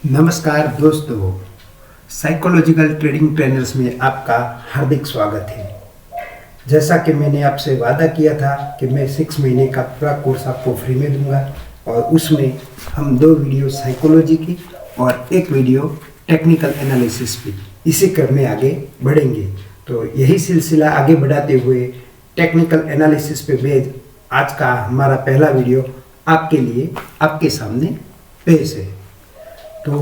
नमस्कार दोस्तों, psychological trading trainers में आपका हार्दिक स्वागत है। जैसा कि मैंने आपसे वादा किया था कि मैं 6 महीने का पूरा कोर्स आपको फ्री में दूंगा और उसमें हम 2 वीडियो साइकोलॉजी की और 1 वीडियो टेक्निकल एनालिसिस की इसी क्रम में आगे बढ़ेंगे। तो यही सिलसिला आगे बढ़ाते हुए टेक्निकल एनालिसिस पे बेस्ड आज का हमारा पहला वीडियो आपके लिए आपके सामने पेश है। तो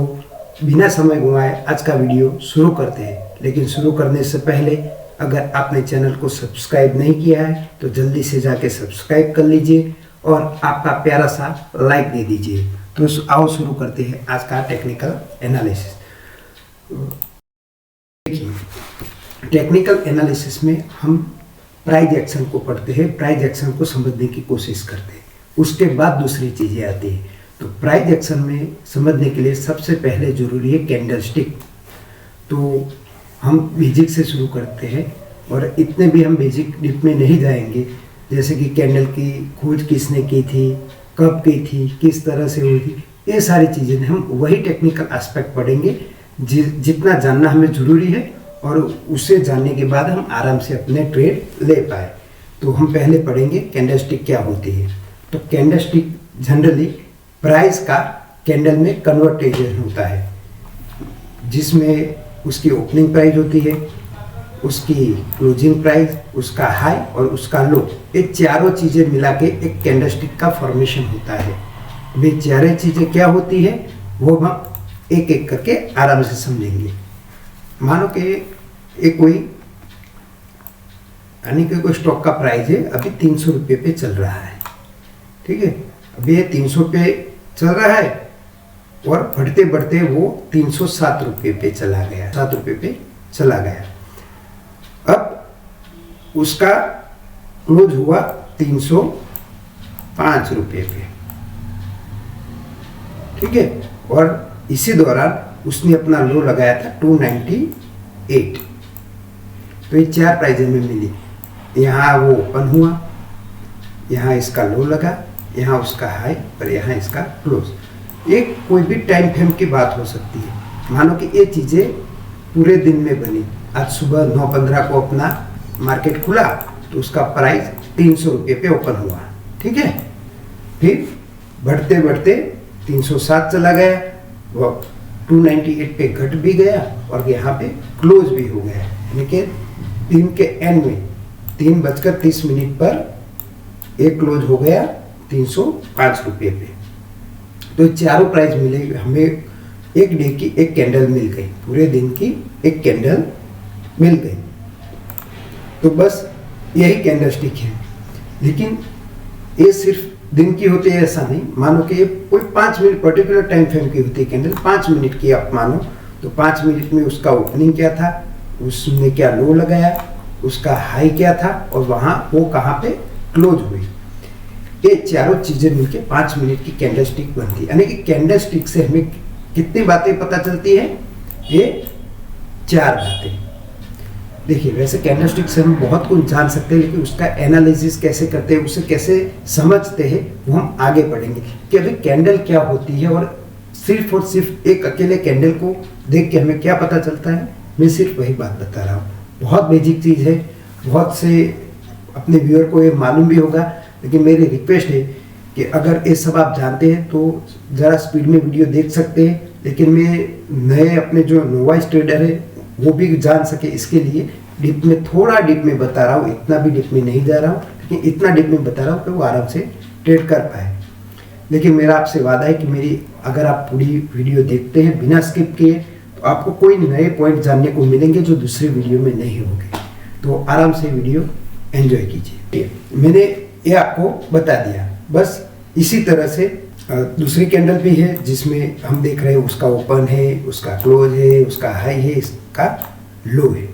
बिना समय गंवाए आज का वीडियो शुरू करते हैं। लेकिन शुरू करने से पहले अगर आपने चैनल को सब्सक्राइब नहीं किया है तो जल्दी से जाके सब्सक्राइब कर लीजिए और आपका प्यारा सा लाइक दे दीजिए। तो आओ शुरू करते हैं आज का टेक्निकल एनालिसिस। देखिए, टेक्निकल एनालिसिस में हम प्राइस एक्शन को पढ़ते हैं, प्राइस एक्शन को समझने की कोशिश करते हैं, उसके बाद दूसरी चीज़ें आती हैं। तो प्राइस एक्शन में समझने के लिए सबसे पहले जरूरी है कैंडलस्टिक। तो हम बेसिक से शुरू करते हैं और इतने भी हम बेसिक डीप में नहीं जाएंगे, जैसे कि कैंडल की खोज किसने की थी, कब की थी, किस तरह से हुई थी, ये सारी चीज़ें हम वही टेक्निकल एस्पेक्ट पढ़ेंगे जितना जानना हमें ज़रूरी है और उसे जानने के बाद हम आराम से अपने ट्रेड ले पाए। तो हम पहले पढ़ेंगे कैंडलस्टिक क्या होती है। तो कैंडलस्टिक जनरली प्राइस का कैंडल में कन्वर्टेशन होता है, जिसमें उसकी ओपनिंग प्राइस होती है, उसकी क्लोजिंग प्राइस, उसका हाई और उसका लो, ये चारों चीज़ें मिला के एक कैंडलस्टिक का फॉर्मेशन होता है। वे चारों चीज़ें क्या होती है वो हम एक एक करके आराम से समझेंगे। मानो कि एक कोई यानी कि कोई स्टॉक का प्राइस है, अभी 300 रुपये पे चल रहा है, ठीक है। अभी ये 300 पे चल रहा है और बढ़ते बढ़ते वो 307 रुपये पे चला गया, 7 रुपये पे चला गया। अब उसका क्लोज हुआ 305 रुपये पे, ठीक है। और इसी दौरान उसने अपना लो लगाया था 298। तो ये 4 प्राइस में मिली। यहाँ वो ओपन हुआ, यहाँ इसका लो लगा, यहाँ उसका हाई और यहाँ इसका क्लोज। एक कोई भी टाइम फ्रेम की बात हो सकती है। मानो कि ये चीज़ें पूरे दिन में बनी। आज सुबह 9:15 को अपना मार्केट खुला तो उसका प्राइस 300 रुपये पे ओपन हुआ, ठीक है। फिर बढ़ते बढ़ते 307 चला गया, वो 298 पे घट भी गया और यहाँ पे क्लोज भी हो गया। यानी कि दिन के एंड में 3:30 पर एक क्लोज हो गया 305 रुपये पे। तो चारों प्राइस मिले, हमें एक डे की एक कैंडल मिल गई, पूरे दिन की एक कैंडल मिल गई। तो बस यही कैंडलस्टिक है। लेकिन ये सिर्फ दिन की होती है ऐसा नहीं। मानो कि ये कोई 5 मिनट पर्टिकुलर टाइम फ्रेम की होती है कैंडल, 5 मिनट की आप मानो। तो 5 मिनट में उसका ओपनिंग क्या था, उसने क्या लो लगाया, उसका हाई क्या था और वहाँ वो कहाँ पे क्लोज हुई। ये चारों चीजें मिलकर 5 मिनट की कैंडलस्टिक बनती है। यानी कि कैंडलस्टिक से हमें कितनी बातें पता चलती है, ये 4 बातें। देखिए, वैसे कैंडलस्टिक से हम बहुत कुछ जान सकते हैं, लेकिन उसका एनालिसिस कैसे करते हैं, उसे कैसे समझते हैं, वो हम आगे पढ़ेंगे कि अभी कैंडल क्या होती है और सिर्फ एक अकेले कैंडल को देख के हमें क्या पता चलता है। मैं सिर्फ वही बात बता रहा हूँ। बहुत बेसिक चीज़ है, बहुत से अपने व्यूअर को ये मालूम भी होगा, लेकिन मेरी रिक्वेस्ट है कि अगर ये सब आप जानते हैं तो ज़रा स्पीड में वीडियो देख सकते हैं। लेकिन मैं नए अपने जो नोवाइस ट्रेडर है वो भी जान सके, इसके लिए डीप में, थोड़ा डीप में बता रहा हूँ, इतना भी डीप में नहीं जा रहा हूँ, लेकिन इतना डीप में बता रहा हूँ कि वो आराम से ट्रेड कर पाए। लेकिन मेरा आपसे वादा है कि मेरी अगर आप पूरी वीडियो देखते हैं बिना स्किप किए तो आपको कोई नए पॉइंट जानने को मिलेंगे जो दूसरे वीडियो में नहीं होंगे। तो आराम से वीडियो एंजॉय कीजिए। मैंने ये आपको बता दिया। बस इसी तरह से दूसरी कैंडल भी है जिसमें हम देख रहे हैं उसका ओपन है, उसका क्लोज है, उसका हाई है, इसका लो है।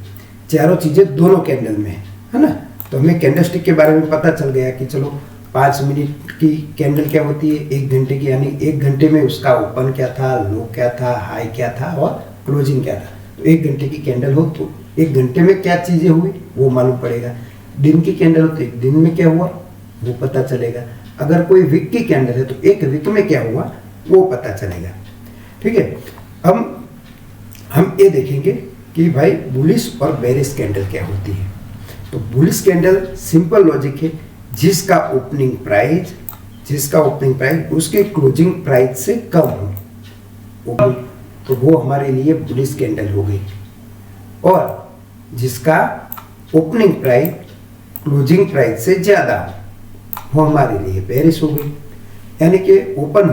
चारों चीज़ें दोनों कैंडल में है ना। तो हमें कैंडलस्टिक के बारे में पता चल गया कि चलो 5 मिनट की कैंडल क्या होती है, 1 घंटे की, यानी 1 घंटे में उसका ओपन क्या था, लो क्या था, हाई क्या था और क्लोजिंग क्या था। तो 1 घंटे की कैंडल हो तो 1 घंटे में क्या चीज़ें हुई वो मालूम पड़ेगा। दिन की कैंडल हो तो 1 दिन में क्या हुआ वो पता चलेगा। अगर कोई वीक की कैंडल है तो 1 वीक में क्या हुआ वो पता चलेगा। ठीक है। हम ये देखेंगे कि भाई बुलिश और बेरिश कैंडल क्या होती है। तो बुलिश कैंडल सिंपल लॉजिक है, जिसका ओपनिंग प्राइस उसके क्लोजिंग प्राइस से कम हो, तो वो हमारे लिए बुलिश कैंडल हो गई। और जिसका ओपनिंग प्राइस क्लोजिंग प्राइस से ज्यादा वो हमारे लिए बेरिश हो गई। यानी कि ओपन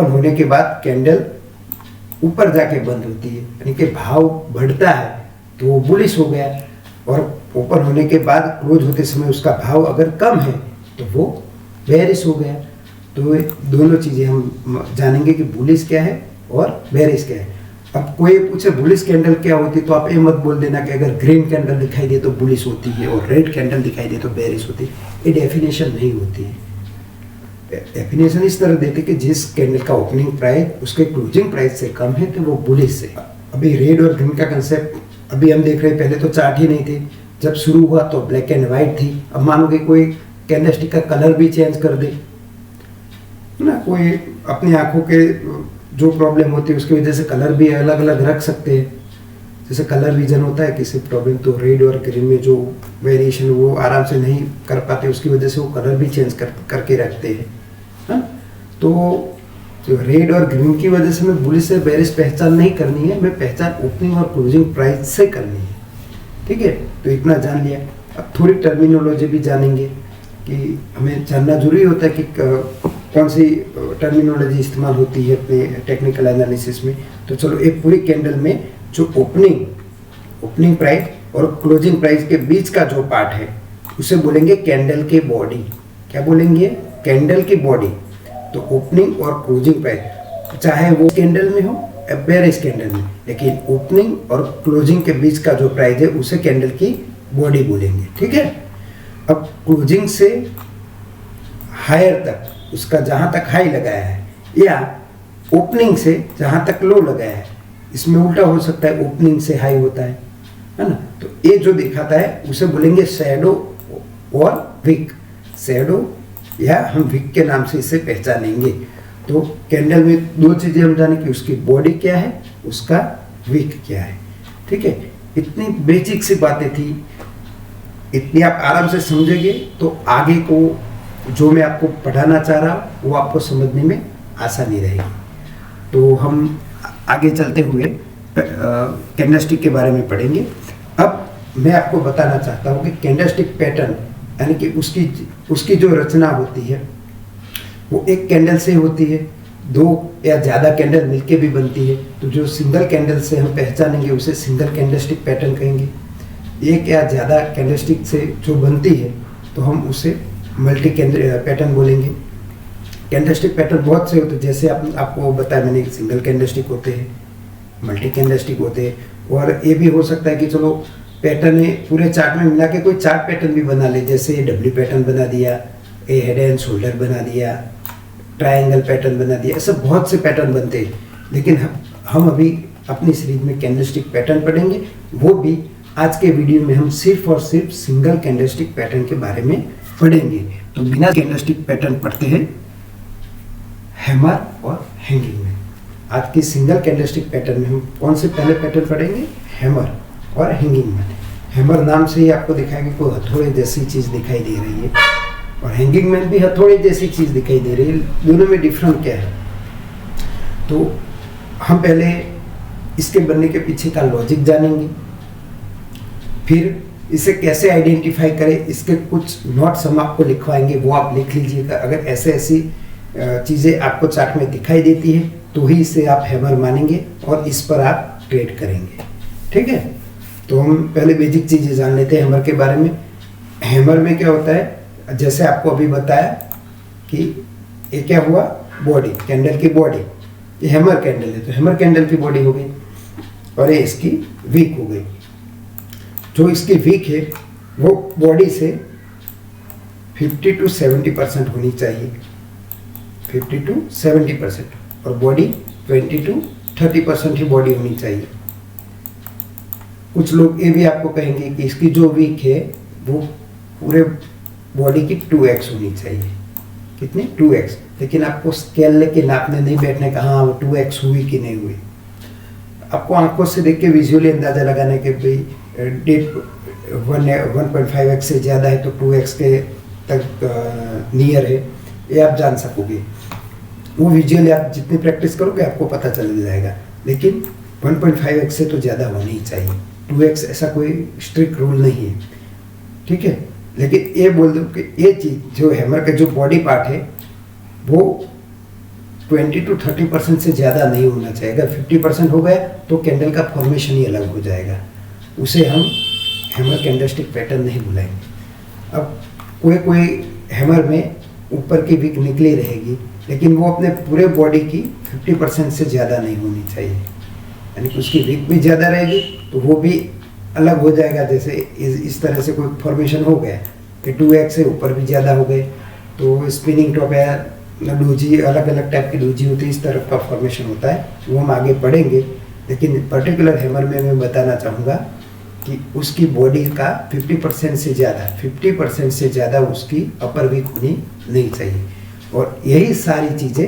होने के बाद कैंडल ऊपर जाके बंद होती है, यानी कि भाव बढ़ता है तो वो बुलिश हो गया, और ओपन होने के बाद क्लोज होते समय उसका भाव अगर कम है तो वो बेरिश हो गया। तो दोनों चीजें हम जानेंगे कि बुलिश क्या है और बेरिश क्या है। अब कोई पूछे बुलिश कैंडल क्या होती है, तो आप ये मत बोल देना कि अगर ग्रीन कैंडल दिखाई दे तो बुलिश होती है और रेड कैंडल दिखाई दे तो बेरिश होती है। ये डेफिनेशन नहीं होती है। डेफिनेशन इस तरह देते कि जिस कैंडल का ओपनिंग प्राइस उसके क्लोजिंग प्राइस से कम है तो वो बुलिश है। अभी रेड और ग्रीन का कंसेप्ट अभी हम देख रहे हैं, पहले तो चार्ट ही नहीं थे, जब शुरू हुआ तो ब्लैक एंड व्हाइट थी। अब मानो कि कोई कैंडलस्टिक का कलर भी चेंज कर दे ना, कोई अपनी आंखों के जो प्रॉब्लम होती है उसकी वजह से कलर भी अलग अलग रख सकते हैं। जैसे कलर विजन होता है किसी प्रॉब्लम, तो रेड और ग्रीन में जो वेरिएशन वो आराम से नहीं कर पाते, उसकी वजह से वो कलर भी चेंज करके रखते हैं, हाँ। तो जो रेड और ग्रीन की वजह से मैं बुलिश से बेरिश पहचान नहीं करनी है, मैं पहचान ओपनिंग और क्लोजिंग प्राइस से करनी है, ठीक है। तो इतना जान लिया। अब थोड़ी टर्मिनोलॉजी भी जानेंगे कि हमें जानना जरूरी होता है कि कौन सी टर्मिनोलॉजी इस्तेमाल होती है अपने टेक्निकल एनालिसिस में। तो चलो, एक पूरी कैंडल में जो ओपनिंग प्राइस और क्लोजिंग प्राइस के बीच का जो पार्ट है उसे बोलेंगे कैंडल की बॉडी। क्या बोलेंगे? कैंडल की बॉडी। तो ओपनिंग और क्लोजिंग प्राइस चाहे वो कैंडल में हो या बेरिश कैंडल में, लेकिन ओपनिंग और क्लोजिंग के बीच का जो प्राइस है उसे कैंडल की बॉडी बोलेंगे, ठीक है। अब क्लोजिंग से हायर तक, उसका जहां तक हाई लगाया है, या ओपनिंग से जहां तक लो लगाया है, इसमें उल्टा हो सकता है, ओपनिंग से हाई होता है ना। तो ये जो दिखाता है उसे बोलेंगे शैडो और विक। शैडो या हम विक के नाम से इसे पहचानेंगे। तो कैंडल में दो चीजें हम जाने कि उसकी बॉडी क्या है, उसका विक क्या है, ठीक है। इतनी बेसिक सी बातें थी, इतनी आप आराम से समझेंगे तो आगे को जो मैं आपको पढ़ाना चाह रहा हूँ वो आपको समझने में आसानी रहेगी। तो हम आगे चलते हुए कैंडलस्टिक के बारे में पढ़ेंगे। अब मैं आपको बताना चाहता हूँ कि कैंडलस्टिक पैटर्न यानी कि उसकी जो रचना होती है वो एक कैंडल से होती है, दो या ज़्यादा कैंडल मिलके भी बनती है। तो जो सिंगल कैंडल से हम पहचानेंगे उसे सिंगल कैंडलस्टिक पैटर्न कहेंगे। एक या ज़्यादा कैंडलस्टिक से जो बनती है तो हम उसे मल्टी पैटर्न बोलेंगे। कैंडलस्टिक पैटर्न बहुत से होते हैं, जैसे आपको बताया मैंने, सिंगल कैंडलस्टिक होते हैं, मल्टी कैंडलस्टिक होते हैं, और ये भी हो सकता है कि चलो पैटर्न है पूरे चार्ट में मिला के कोई चार्ट पैटर्न भी बना ले, जैसे डब्ल्यू पैटर्न बना दिया, ए हेड एंड शोल्डर बना दिया, ट्रायंगल पैटर्न बना दिया, ऐसे बहुत से पैटर्न बनते हैं। लेकिन हम अभी अपनी सीरीज में कैंडलस्टिक पैटर्न पढ़ेंगे, वो भी आज के वीडियो में हम सिर्फ और सिर्फ सिंगल कैंडलस्टिक पैटर्न के बारे में पढ़ेंगे। तो बिना कैंडलस्टिक पैटर्न पढ़ते हैं हैमर और हैंगिंग में। आज की सिंगल कैंडलस्टिक पैटर्न में हम कौन से पहले पैटर्न पढ़ेंगे? हैमर और हैंगिंग मैन। हैमर नाम से ही आपको दिखाएगा कोई हथौड़े जैसी चीज़ दिखाई दे रही है, और हैंगिंग मैन भी हथौड़े जैसी चीज़ दिखाई दे रही है। दोनों में डिफरेंट क्या है? तो हम पहले इसके बनने के पीछे का लॉजिक जानेंगे, फिर इसे कैसे आइडेंटिफाई करें, इसके कुछ नोट्स हम आपको लिखवाएंगे, वो आप लिख लीजिएगा। अगर ऐसी चीज़ें आपको चार्ट में दिखाई देती है तो ही इसे आप हैमर मानेंगे और इस पर आप ट्रेड करेंगे, ठीक है। तो हम पहले बेसिक चीज़ें जान लेते हैं हैमर के बारे में। हैमर में क्या होता है, जैसे आपको अभी बताया कि ये क्या हुआ, बॉडी, कैंडल की बॉडी, ये हैमर कैंडल है तो हैमर कैंडल की बॉडी हो गई, और ये इसकी वीक हो गई। जो इसकी वीक है वो बॉडी से 50 to 70% होनी चाहिए, 50 to 70%, और बॉडी 20 to 30% ही बॉडी होनी चाहिए। कुछ लोग ये भी आपको कहेंगे कि इसकी जो वीक है वो पूरे बॉडी की 2x होनी चाहिए, कितनी 2x, लेकिन आपको स्केल लेके नापने नहीं बैठने का हाँ वो 2x हुई कि नहीं हुई। आपको आंखों से देख के विजुअली अंदाज़ा लगाने के भाई डेट 1.5x से ज़्यादा है तो 2x के तक नियर है, ये आप जान सकोगे। वो विजुअली आप जितनी प्रैक्टिस करोगे आपको पता चल जाएगा। लेकिन 1.5x से तो ज़्यादा होनी ही चाहिए, 2x ऐसा कोई स्ट्रिक्ट रूल नहीं है, ठीक है। लेकिन ये बोल दो कि ये चीज़ जो हैमर का जो बॉडी पार्ट है वो 20 to 30% से ज़्यादा नहीं होना चाहिए। अगर 50% हो गया तो कैंडल का फॉर्मेशन ही अलग हो जाएगा, उसे हम हैमर कैंडलस्टिक पैटर्न नहीं बुलाएंगे। अब कोई हैमर में ऊपर की विक निकली रहेगी, लेकिन वो अपने पूरे बॉडी की 50% से ज़्यादा नहीं होनी चाहिए, यानी कि उसकी विक भी ज़्यादा रहेगी तो वो भी अलग हो जाएगा। जैसे इस तरह से कोई फॉर्मेशन हो गया कि 2x से ऊपर भी ज़्यादा हो गए तो स्पिनिंग टॉप या डोजी, अलग अलग टाइप की डोजी होती है, इस तरह का फॉर्मेशन होता है, वो हम आगे पढ़ेंगे। लेकिन पर्टिकुलर हैमर में मैं बताना चाहूँगा कि उसकी बॉडी का 50% से ज़्यादा उसकी अपर विक होनी नहीं चाहिए। और यही सारी चीज़ें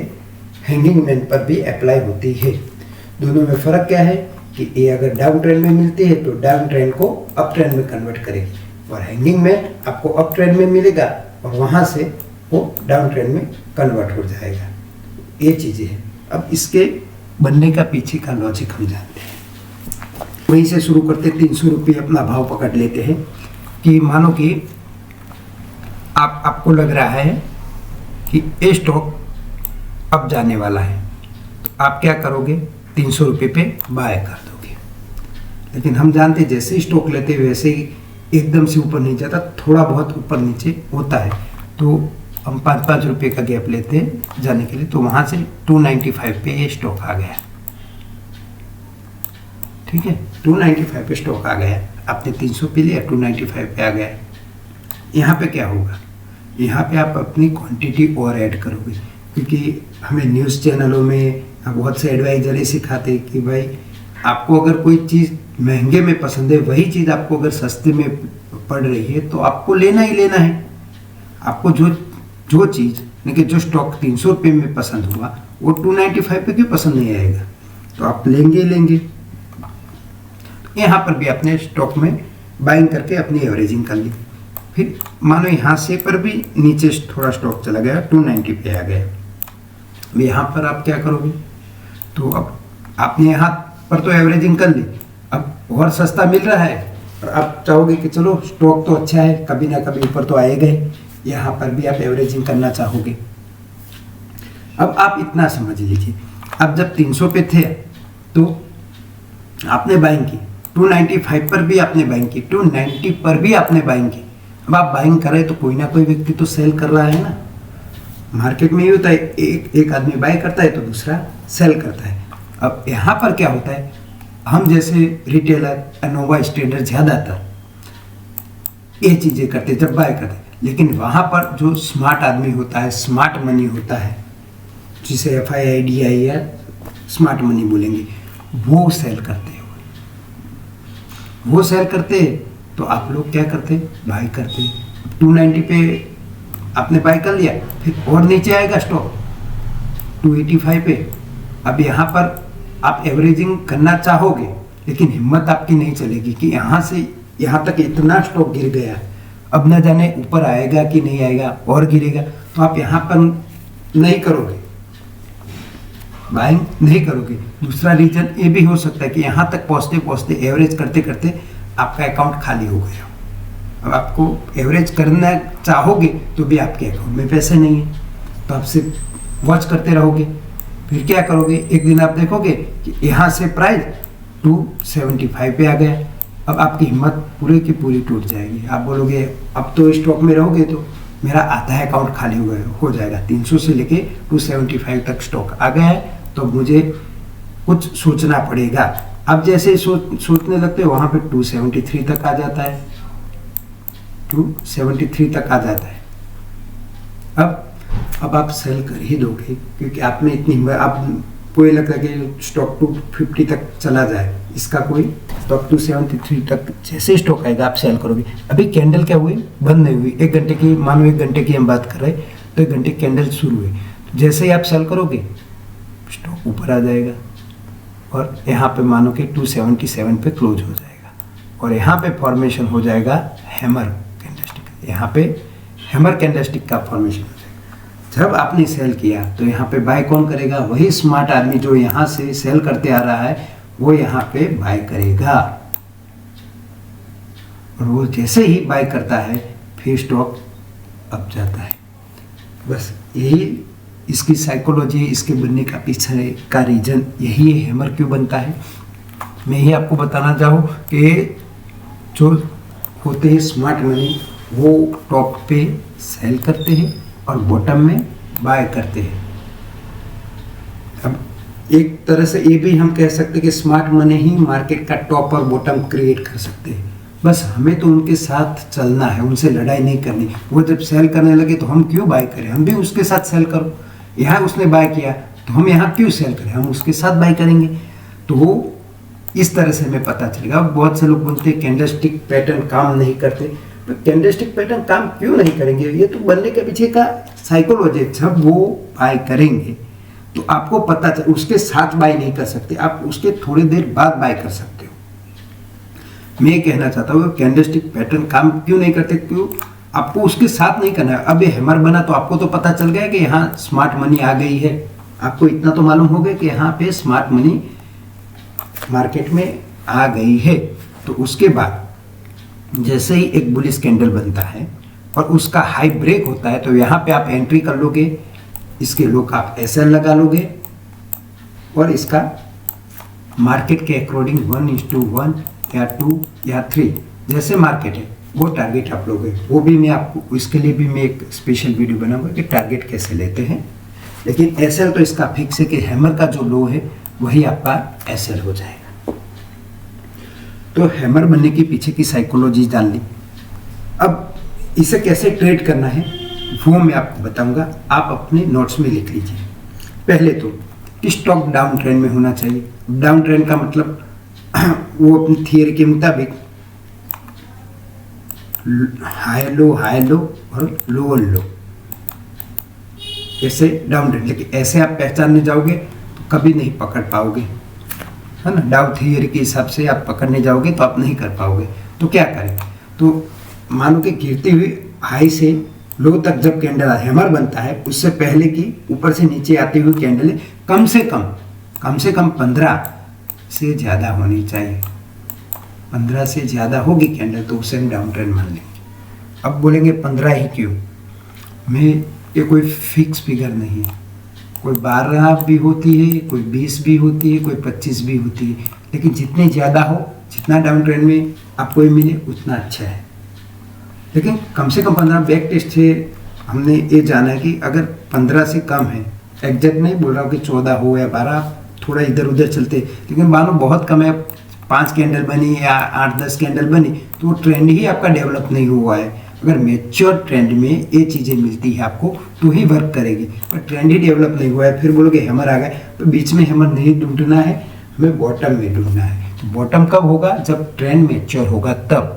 हैंगिंग मैन पर भी अप्लाई होती है। दोनों में फ़र्क क्या है कि ये अगर डाउन ट्रेंड में मिलती है तो डाउन ट्रेंड को अप ट्रेंड में कन्वर्ट करेगी, और हैंगिंग मैन आपको अप ट्रेंड में मिलेगा और वहाँ से वो डाउन ट्रेंड में कन्वर्ट हो जाएगा। ये चीज़ें हैं। अब इसके बनने का पीछे का लॉजिक हम जानते हैं, वहीं से शुरू करते। 300 रुपये अपना भाव पकड़ लेते हैं कि मानो कि आपको लग रहा है कि ये स्टॉक अब जाने वाला है, तो आप क्या करोगे, 300 रुपये पे बाय कर दोगे। लेकिन हम जानते जैसे ही स्टॉक लेते वैसे ही एकदम से ऊपर नहीं जाता, थोड़ा बहुत ऊपर नीचे होता है। तो हम 5-5 रुपये का गैप लेते हैं जाने के लिए, तो वहाँ से 295 पे ये स्टॉक आ गया, ठीक है। 295 पे स्टॉक आ गया, आपने 300 पे लिया, 295 पे आ गया। यहाँ पे क्या होगा, यहाँ पे आप अपनी क्वांटिटी और ऐड करोगे, क्योंकि हमें न्यूज़ चैनलों में बहुत से एडवाइजर ये सिखाते हैं कि भाई आपको अगर कोई चीज़ महंगे में पसंद है, वही चीज़ आपको अगर सस्ते में पड़ रही है तो आपको लेना ही लेना है। आपको जो चीज़ यानी जो स्टॉक 300 रुपये में पसंद हुआ वो 295 पे क्यों पसंद नहीं आएगा, तो आप लेंगे ही लेंगे। यहाँ पर भी अपने स्टॉक में बाइंग करके अपनी एवरेजिंग कर ली। फिर मानो यहाँ से पर भी नीचे थोड़ा स्टॉक चला गया, 290 पे आ गया। यहाँ पर आप क्या करोगे, तो अब आपने यहाँ पर तो एवरेजिंग कर ली, अब और सस्ता मिल रहा है और आप चाहोगे कि चलो स्टॉक तो अच्छा है, कभी ना कभी ऊपर तो आएगा ही, यहाँ पर भी आप एवरेजिंग करना चाहोगे। अब आप इतना समझ लीजिए, अब जब 300 पे थे तो आपने बाइंग की, 295 पर भी आपने बाइंग की, 290 पर भी आपने बाइंग की। अब आप बाइंग कर रहे तो कोई ना कोई व्यक्ति तो सेल कर रहा है ना। मार्केट में ये होता है, एक आदमी बाय करता है तो दूसरा सेल करता है। अब यहाँ पर क्या होता है, हम जैसे रिटेलर, अनोवा, स्टैंडर्ड ज़्यादातर ये चीज़ें करते जब बाय करते, लेकिन वहाँ पर जो स्मार्ट आदमी होता है, स्मार्ट मनी होता है, जिसे FIDI या स्मार्ट मनी बोलेंगे, वो सेल करते हैं। वो सेल करते तो आप लोग क्या करते, बाय करते। 290 पे आपने बाय कर लिया, फिर और नीचे आएगा स्टॉक 285 पे। अब यहाँ पर आप एवरेजिंग करना चाहोगे, लेकिन हिम्मत आपकी नहीं चलेगी कि यहाँ से यहाँ तक इतना स्टॉक गिर गया, अब न जाने ऊपर आएगा कि नहीं आएगा और गिरेगा, तो आप यहाँ पर नहीं करोगे, बाइंग नहीं करोगे। दूसरा रीजन ये भी हो सकता है कि यहाँ तक पहुँचते पहुँचते एवरेज करते करते आपका अकाउंट खाली हो गया। अब आपको एवरेज करना चाहोगे तो भी आपके अकाउंट में पैसे नहीं है, तो आप सिर्फ वॉच करते रहोगे। फिर क्या करोगे, एक दिन आप देखोगे कि यहाँ से प्राइस 275 पे आ गया। अब आपकी हिम्मत पूरे की पूरी टूट जाएगी। आप बोलोगे अब तो स्टॉक में रहोगे तो मेरा आधा अकाउंट खाली हो जाएगा। 300 से लेके 275 तक स्टॉक आ गया है, तो मुझे कुछ सोचना पड़ेगा। अब जैसे सोचने लगते हो, वहाँ पे 273 तक आ जाता है, 273 तक आ जाता है। अब आप सेल कर ही दोगे, क्योंकि आप में इतनी आपको ये लगता है कि स्टॉक 250 तक चला जाए, इसका कोई स्टॉक 273 तक जैसे स्टॉक आएगा आप सेल करोगे। अभी कैंडल क्या हुई, बंद नहीं हुई, 1 घंटे की, मानो 1 घंटे की हम बात कर रहे हैं, तो 1 घंटे कैंडल शुरू है, तो जैसे ही आप सेल करोगे स्टॉक ऊपर आ जाएगा और यहाँ पे मानो कि 277 पे क्लोज हो जाएगा और यहाँ पे फॉर्मेशन हो जाएगा हैमर कैंडलस्टिक। यहाँ पे हैमर कैंडलस्टिक का फॉर्मेशन हो जाएगा। जब आपने सेल किया तो यहाँ पे बाय कौन करेगा? वही स्मार्ट आदमी जो यहाँ से सेल करते आ रहा है वो यहाँ पे बाय करेगा और वो जैसे ही बाय करता है फिर स्टॉक अप जाता है। बस यही इसकी साइकोलॉजी, इसके बनने का पीछे का रीजन यही है, हैमर क्यों बनता है। मैं ये आपको बताना चाहूँ कि जो होते हैं स्मार्ट मनी वो टॉप पे सेल करते हैं और बॉटम में बाय करते हैं। अब एक तरह से ये भी हम कह सकते हैं कि स्मार्ट मनी ही मार्केट का टॉप और बॉटम क्रिएट कर सकते हैं। बस हमें तो उनके साथ चलना है, उनसे लड़ाई नहीं करनी। वो जब सेल करने लगे तो हम क्यों बाय करें, हम भी उसके साथ सेल करो। यहाँ उसने बाय किया तो हम यहाँ क्यों सेल करें, हम उसके साथ बाय करेंगे। तो वो इस तरह से हमें पता चलेगा। बहुत से लोग बोलते हैं कैंडलस्टिक पैटर्न काम नहीं करते, तो कैंडलस्टिक पैटर्न काम क्यों नहीं करेंगे? ये तो बनने के पीछे का साइकोलॉजी। जब वो बाय करेंगे तो आपको पता चल, उसके साथ बाय नहीं कर सकते, आप उसके थोड़ी देर बाद बाय कर सकते हो। मैं ये कहना चाहता हूँ कैंडलस्टिक पैटर्न काम क्यों नहीं करते, क्यों आपको उसके साथ नहीं करना है। अब ये हैमर बना तो आपको तो पता चल गया कि यहाँ स्मार्ट मनी आ गई है। आपको इतना तो मालूम हो गया कि यहाँ पे स्मार्ट मनी मार्केट में आ गई है। तो उसके बाद जैसे ही एक बुलिश कैंडल बनता है और उसका हाई ब्रेक होता है तो यहाँ पे आप एंट्री कर लोगे, इसके लो का आप एसएल लगा लोगे और इसका मार्केट के अकॉर्डिंग 1:1 या 2 या 3 जैसे मार्केट है वो टारगेट आप लोगे। वो भी मैं आपको, इसके लिए भी मैं एक स्पेशल वीडियो बनाऊंगा कि टारगेट कैसे लेते हैं। लेकिन एसएल तो इसका फिक्स है कि हैमर का जो लो है वही आपका एसएल हो जाएगा। तो हैमर बनने के पीछे की साइकोलॉजी जान ली। अब इसे कैसे ट्रेड करना है वो मैं आपको बताऊंगा, आप अपने नोट्स में लिख लीजिए। पहले तो स्टॉक डाउन ट्रेंड में होना चाहिए। डाउन ट्रेंड का मतलब वो अपनी थियरी के मुताबिक हाई लो और लोअर लो, ऐसे डाउन ट्रेंड। लेकिन ऐसे आप पहचानने जाओगे तो कभी नहीं पकड़ पाओगे, है ना। डाउ थियरी के हिसाब से आप पकड़ने जाओगे तो आप नहीं कर पाओगे। तो क्या करें, तो मानो कि गिरती हुई हाई से लो तक जब कैंडल हैमर बनता है उससे पहले की ऊपर से नीचे आती हुई कैंडल कम से कम 15 से ज़्यादा होनी चाहिए। 15 से ज़्यादा होगी कैंडल तो उसे हम डाउन ट्रेंड मान लेंगे। अब बोलेंगे 15 ही क्यों? ये कोई फिक्स फिगर नहीं है। कोई 12 भी होती है, कोई 20 भी होती है, कोई 25 भी होती है। लेकिन जितने ज़्यादा हो, जितना डाउन ट्रेंड में आपको मिले उतना अच्छा है। लेकिन कम से कम 15 बैक टेस्ट से हमने ये जाना है कि अगर 15 से कम है, एग्जैक्ट नहीं बोल रहा हूँ कि 14 हो या 12, थोड़ा इधर उधर चलते, लेकिन मानो बहुत कम है, 5 कैंडल बनी या 8-10 कैंडल बनी तो वो ट्रेंड ही आपका डेवलप नहीं हुआ है। अगर मैच्योर ट्रेंड में ये चीज़ें मिलती है आपको तो ही वर्क करेगी, पर ट्रेंड ही डेवलप नहीं हुआ है। फिर बोलोगे हैमर आ गए, तो बीच में हैमर नहीं ढूंढना है, हमें बॉटम में ढूंढना है। तो बॉटम कब होगा? जब ट्रेंड मैच्योर होगा तब।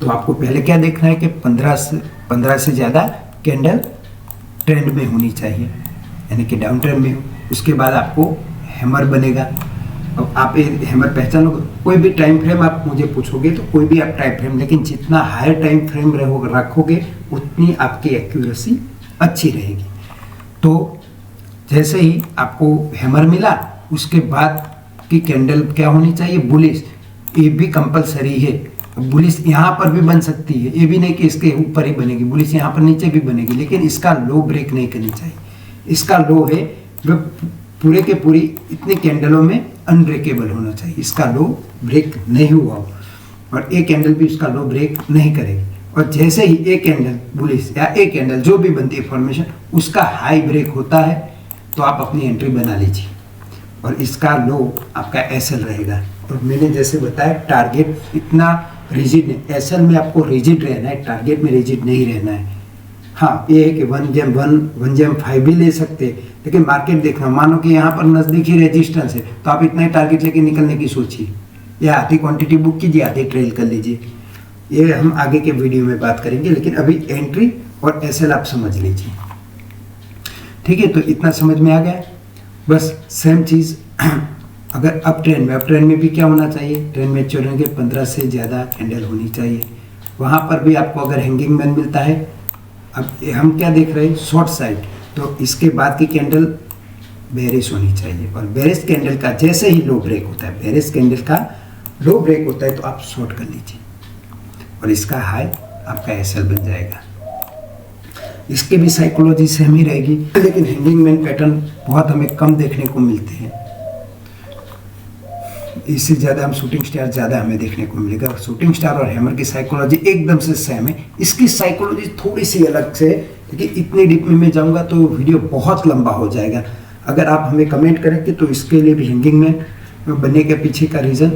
तो आपको पहले क्या देखना है कि 15 से ज़्यादा कैंडल ट्रेंड में होनी चाहिए, यानी कि डाउन ट्रेंड में हो। उसके बाद आपको हैमर बनेगा। अब आप ये हैमर पहचान लोगे। कोई भी टाइम फ्रेम आप मुझे पूछोगे तो कोई भी आप टाइम फ्रेम, लेकिन जितना हायर टाइम फ्रेम रखोगे उतनी आपकी एक्यूरेसी अच्छी रहेगी। तो जैसे ही आपको हैमर मिला उसके बाद की कैंडल क्या होनी चाहिए? बुलिश। ये भी कंपलसरी है। बुलिश यहाँ पर भी बन सकती है, ये भी नहीं कि इसके ऊपर ही बनेगी। बुलिश यहाँ पर नीचे भी बनेगी, लेकिन इसका लो ब्रेक नहीं करनी चाहिए। इसका लो है वह पूरे के पूरी इतने कैंडलों में अनब्रेकेबल होना चाहिए। इसका लो ब्रेक नहीं हुआ हो और एक कैंडल भी इसका लो ब्रेक नहीं करेगी। और जैसे ही एक कैंडल बुलिश या एक कैंडल जो भी बनती है फॉर्मेशन, उसका हाई ब्रेक होता है तो आप अपनी एंट्री बना लीजिए और इसका लो आपका एसएल रहेगा। और मैंने जैसे बताया टारगेट इतना रिजिड नहीं, एसएल में आपको रिजिड रहना है, टारगेट में रिजिड नहीं रहना है। हाँ, ये है कि 1GM5 भी ले सकते, लेकिन मार्केट देखना। मानो कि यहाँ पर नज़दीकी रेजिस्टेंस है तो आप इतना ही टारगेट लेके निकलने की सोचिए, या आधी क्वांटिटी बुक कीजिए, आधी ट्रेल कर लीजिए। ये हम आगे के वीडियो में बात करेंगे। लेकिन अभी एंट्री और SL आप समझ लीजिए। ठीक है, तो इतना समझ में आ गया। बस सेम चीज़ अगर अब ट्रेंड में भी क्या होना चाहिए, ट्रेंड में चलेंगे 15 से ज़्यादा कैंडल होनी चाहिए। वहाँ पर भी आपको अगर हैंगिंग मैन मिलता है, अब हम क्या देख रहे हैं, शॉर्ट साइड, तो इसके बाद की कैंडल बेरिश होनी चाहिए। और बेरिश कैंडल का जैसे ही लो ब्रेक होता है, बेरिश कैंडल का लो ब्रेक होता है तो आप शॉर्ट कर लीजिए और इसका हाई आपका SL बन जाएगा। इसके भी साइकोलॉजी सेम ही रहेगी, लेकिन हैंगिंग मैन पैटर्न बहुत हमें कम देखने को मिलते हैं। इससे ज़्यादा हम शूटिंग स्टार ज़्यादा हमें देखने को मिलेगा। शूटिंग स्टार और हैमर की साइकोलॉजी एकदम से सेम है, इसकी साइकोलॉजी थोड़ी सी अलग से, क्योंकि इतनी डीप में मैं जाऊँगा तो वीडियो बहुत लंबा हो जाएगा। अगर आप हमें कमेंट करेंगे तो इसके लिए भी हैंगिंग मैन बनने के पीछे का रीज़न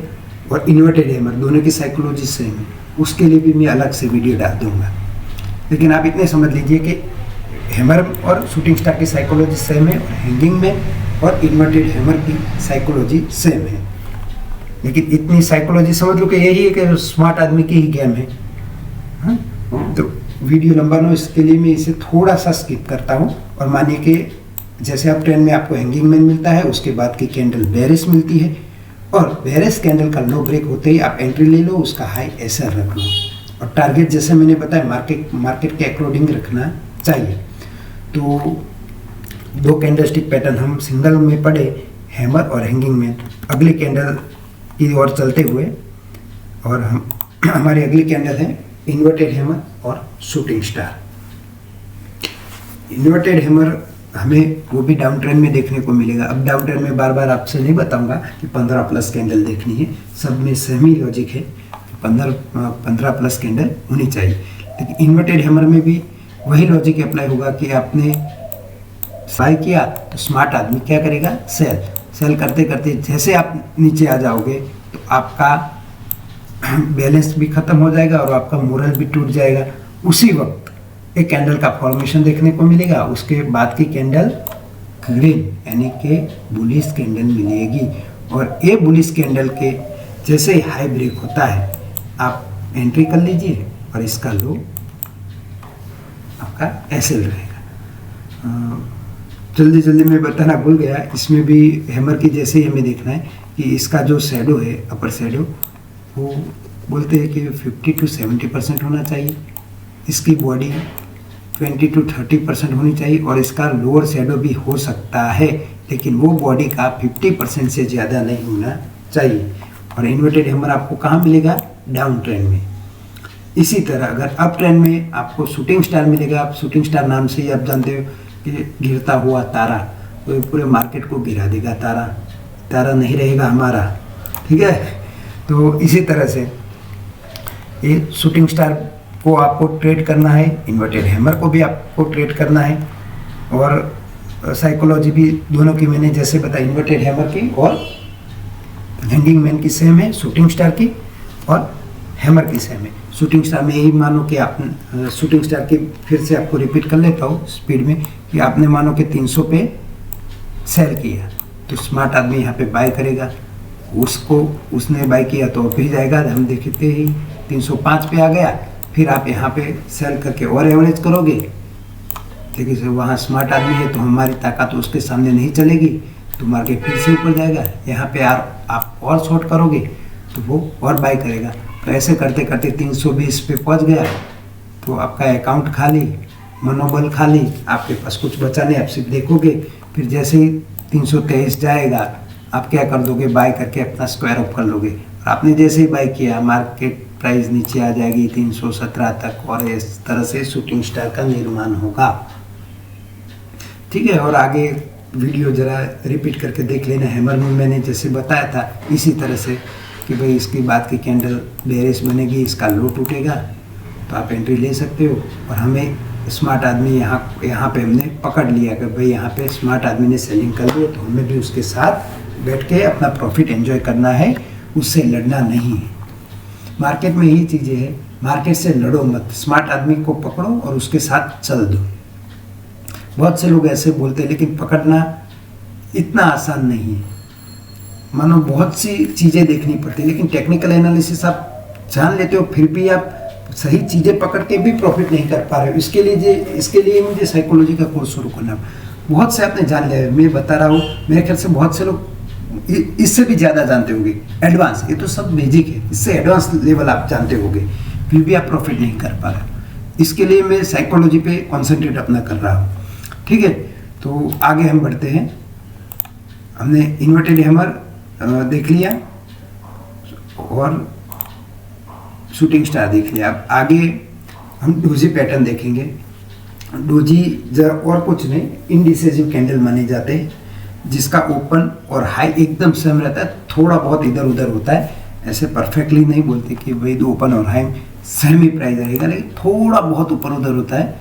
और इन्वर्टेड हैमर दोनों की साइकोलॉजी सेम है, उसके लिए भी मैं अलग से वीडियो डाल दूँगा। लेकिन आप इतने समझ लीजिए कि हैमर और शूटिंग स्टार की साइकोलॉजी सेम है और हैंगिंग मैन और इन्वर्टेड हैमर की साइकोलॉजी सेम है। लेकिन इतनी साइकोलॉजी समझ लो कि यही है कि स्मार्ट आदमी की ही गेम है। हाँ? तो वीडियो लंबा ना, इसके लिए मैं इसे थोड़ा सा स्किप करता हूँ। और मानिए कि जैसे आप ट्रेंड में आपको हैंगिंग मैन मिलता है, उसके बाद की कैंडल बेरिश मिलती है और बेरिश कैंडल का लो ब्रेक होते ही आप एंट्री ले लो, उसका हाई SL रख लो और टारगेट जैसे मैंने बताया मार्केट के अकॉर्डिंग रखना चाहिए। तो दो कैंडलस्टिक पैटर्न हम सिंगल में पढ़े, हैमर और हैंगिंग मैन। अगली कैंडल की ओर चलते हुए और हमारी अगली कैंडल है इन्वर्टेड हैमर और शूटिंग स्टार। इन्वर्टेड हैमर हमें वो भी डाउन ट्रेंड में देखने को मिलेगा। अब डाउन ट्रेंड में बार बार आपसे नहीं बताऊंगा कि 15 प्लस कैंडल देखनी है, सब में सेम ही लॉजिक है, 15 प्लस कैंडल होनी चाहिए। लेकिन इन्वर्टेड हैमर में भी वही लॉजिक अप्लाई होगा कि आपने बाय किया तो स्मार्ट आदमी क्या करेगा, सेल करते करते जैसे आप नीचे आ जाओगे तो आपका बैलेंस भी खत्म हो जाएगा और आपका मोरल भी टूट जाएगा। उसी वक्त एक कैंडल का फॉर्मेशन देखने को मिलेगा, उसके बाद की कैंडल ग्रीन यानी कि बुलिश कैंडल मिलेगी। और ये बुलिश कैंडल के जैसे ही हाई ब्रेक होता है आप एंट्री कर लीजिए और इसका लो आपका SL रहेगा। जल्दी मैं बताना भूल गया, इसमें भी हैमर की जैसे ही हमें देखना है कि इसका जो शैडो है, अपर शैडो, वो बोलते हैं कि 50 to 70% होना चाहिए, इसकी बॉडी 20 to 30% होनी चाहिए और इसका लोअर शैडो भी हो सकता है, लेकिन वो बॉडी का 50% से ज़्यादा नहीं होना चाहिए। और इन्वर्टेड हैमर आपको कहाँ मिलेगा, डाउन ट्रेंड में। इसी तरह अगर अप ट्रेंड में आपको शूटिंग स्टार मिलेगा, आप शूटिंग स्टार नाम से ही आप जानते हो कि गिरता हुआ तारा, तो पूरे मार्केट को गिरा देगा, तारा नहीं रहेगा हमारा। ठीक है, तो इसी तरह से ये शूटिंग स्टार को आपको ट्रेड करना है, इन्वर्टेड हैमर को भी आपको ट्रेड करना है। और साइकोलॉजी भी दोनों की मैंने जैसे बताया, इन्वर्टेड हैमर की और हैंगिंग मैन की सेम है, शूटिंग स्टार की और हैमर की सेम है। शूटिंग स्टार में यही मानो कि आप शूटिंग स्टार की फिर से आपको रिपीट कर लेता हूँ स्पीड में, कि आपने मानो कि 300 पे सेल किया तो स्मार्ट आदमी यहाँ पे बाय करेगा, उसने बाय किया तो फिर जाएगा, हम देखते ही 305 पे आ गया, फिर आप यहाँ पे सेल करके और एवरेज करोगे। देखिए वहाँ स्मार्ट आदमी है तो हमारी ताकत उसके सामने नहीं चलेगी, तो मार्केट फिर से ऊपर जाएगा। यहाँ पे आप और शॉर्ट करोगे तो वो और बाय करेगा। तो ऐसे करते करते 320 पे पहुँच गया तो आपका अकाउंट खाली, मनोबल खाली, आपके पास कुछ बचा नहीं। आप सिर्फ देखोगे, फिर जैसे ही 323 जाएगा आप क्या कर दोगे, बाय करके अपना स्क्वायर ऑफ कर लोगे। और आपने जैसे ही बाय किया मार्केट प्राइस नीचे आ जाएगी 317 तक, और इस तरह से शूटिंग स्टार का निर्माण होगा। ठीक है, और आगे वीडियो ज़रा रिपीट करके देख लेना। हैमर में मैंने जैसे बताया था इसी तरह से कि भाई इसकी बाद की कैंडल बेरिश बनेगी, इसका लो टूटेगा तो आप एंट्री ले सकते हो। और हमें स्मार्ट आदमी यहाँ पे हमने पकड़ लिया कि भाई यहाँ पे स्मार्ट आदमी ने सेलिंग कर दी, तो हमें भी उसके साथ बैठ के अपना प्रॉफिट एंजॉय करना है, उससे लड़ना नहीं है। मार्केट में यही चीज़ें है, मार्केट से लड़ो मत, स्मार्ट आदमी को पकड़ो और उसके साथ चल दो। बहुत से लोग ऐसे बोलते हैं, लेकिन पकड़ना इतना आसान नहीं है। मानो बहुत सी चीज़ें देखनी पड़ती है, लेकिन टेक्निकल एनालिसिस आप जान लेते हो, फिर भी आप सही चीज़ें पकड़ के भी प्रॉफिट नहीं कर पा रहे हो। इसके लिए मुझे साइकोलॉजी का कोर्स शुरू करना। बहुत से आपने जान लिया है, मैं बता रहा हूँ, मेरे ख्याल से बहुत से लोग इससे भी ज़्यादा जानते होंगे एडवांस। ये तो सब बेसिक है, इससे एडवांस लेवल आप जानते होंगे, फिर भी आप प्रॉफिट नहीं कर पा रहे हो। इसके लिए मैं साइकोलॉजी पे कॉन्सेंट्रेट अपना कर रहा हूँ। ठीक है, तो आगे हम बढ़ते हैं। हमने इन्वर्टेड हैमर देख लिया और शूटिंग स्टार देख लिया। अब आगे हम डोजी पैटर्न देखेंगे। डोजी जरा और कुछ नहीं, इंडिसेसिव कैंडल माने जाते हैं, जिसका ओपन और हाई एकदम सेम रहता है, थोड़ा बहुत इधर उधर होता है। ऐसे परफेक्टली नहीं बोलते कि भाई ओपन और हाई सेम ही प्राइस रहेगा, लेकिन थोड़ा बहुत ऊपर उधर होता है।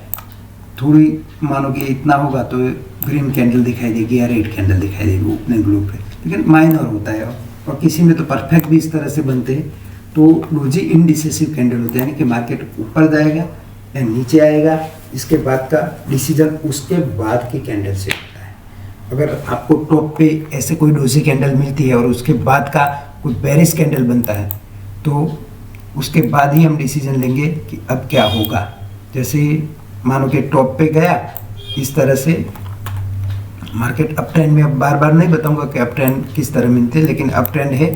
थोड़ी मानो कि इतना होगा तो ग्रीन कैंडल दिखाई देगी या रेड कैंडल दिखाई देगी ओपनिंग ग्लो पे, लेकिन माइनर होता है। और किसी में तो परफेक्ट भी इस तरह से बनते हैं। तो डोजी इंडिसेसिव कैंडल होते हैं, यानी कि मार्केट ऊपर जाएगा या नीचे आएगा, इसके बाद का डिसीजन उसके बाद की कैंडल से होता है। अगर आपको टॉप पे ऐसे कोई डोजी कैंडल मिलती है और उसके बाद का कोई बेरिश कैंडल बनता है, तो उसके बाद ही हम डिसीजन लेंगे कि अब क्या होगा। जैसे मानो कि टॉप पे गया इस तरह से मार्केट अप ट्रेंड में, अब बार बार नहीं बताऊंगा कि अप ट्रेंड किस तरह मिलते हैं, लेकिन अप ट्रेंड है,